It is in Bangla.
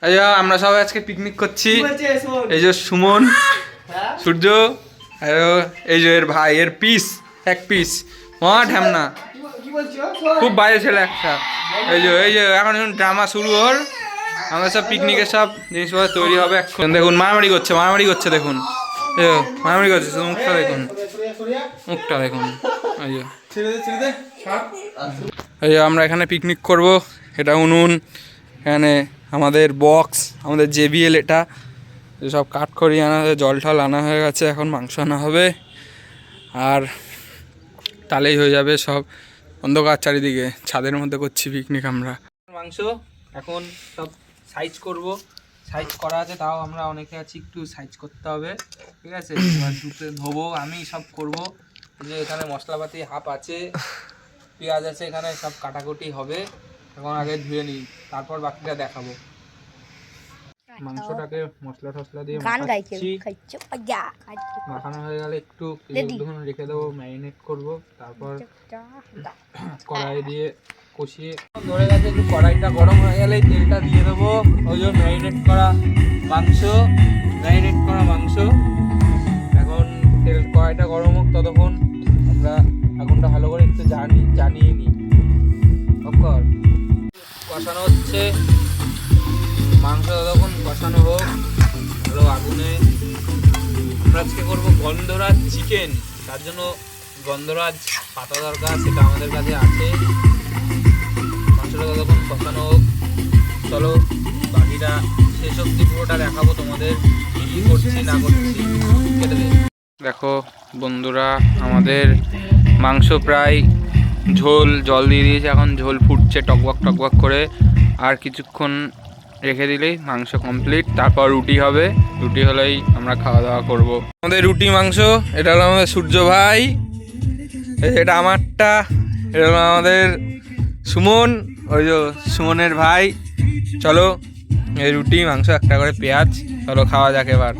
এই যে আমরা সবাই আজকে পিকনিক করছি। এই যে সুমন, সূর্য, আর এই যে এর ভাই, এর পিস, এক পিস ঢ্যামনা, খুব বাইরে ছেলে একটা। এই যে এখন ড্রামা শুরু ওর। আমরা সব পিকনিকের সব জিনিসপত্র তৈরি হবে এখন। দেখুন মারামারি করছে দেখুন, মারামারি করছে, শুধু মুখটা দেখুন। এই যে আমরা এখানে পিকনিক করব। এটা উনুন, এখানে আমাদের বক্স, আমাদের JBL, এটা সব কাঠখড়ি আনা হয়ে, জল টল আনা হয়ে গেছে। এখন মাংস আনা হবে আর তাহলেই হয়ে যাবে সব। অন্ধকার চারিদিকে, ছাদের মধ্যে করছি পিকনিক আমরা। মাংস এখন সব সাইজ করব, সাইজ করা আছে, তাও আমরা অনেকে আছি, একটু সাইজ করতে হবে, ঠিক আছে। এবার দুটো ধোবো, আমি সব করব। যে এখানে মশলাপাতি হাফ আছে, পেঁয়াজ আছে, এখানে সব কাটাকুটি হবে। এখন আগে ধুয়ে নিই, তারপর বাকিটা দেখাবো। মাংসটাকে মশলা টসলা দিয়ে মাখানো হয়ে গেলে একটু রেখে দেবো, ম্যারিনেট করব। তারপর কড়াই দিয়ে কষিয়ে ধরে গেছে, একটু কড়াইটা গরম হয়ে গেলে তেলটা দিয়ে দেবো। ওই যে ম্যারিনেট করা মাংস। এখন কড়াইটা গরম হোক, ততক্ষণ আমরা আগুনটা ভালো করে একটু জানিয়ে নিই। কষানো হচ্ছে মাংস, ততক্ষণ কষানো হোক ভালো আগুনে। আমরা আজকে করবো গন্ধরাজ চিকেন, তার জন্য গন্ধরাজ পাতা দরকার, সেটা আমাদের কাছে আছে। মাংসটা ততক্ষণ কষানো হোক, চলো বাকিটা শেষ অবধি পুরোটা দেখাবো তোমাদের, কি করছি না করছি। কেটে দে। দেখো বন্ধুরা, আমাদের মাংস প্রায় জল দিয়ে দিয়েছে, এখন ঝোল ফুটছে টকবক করে। আর কিছুক্ষণ রেখে দিলেই মাংস কমপ্লিট। তারপর রুটি হবে, রুটি হলেই আমরা খাওয়া দাওয়া করব। আমাদের রুটি মাংস, এটা হলো আমাদের সূর্য ভাই, এটা আমারটা, এটা হলো আমাদের সুমন, ওই যে সুমনের ভাই। চলো এই রুটি মাংস, একটা করে পেঁয়াজ, চলো খাওয়া যাক এবার।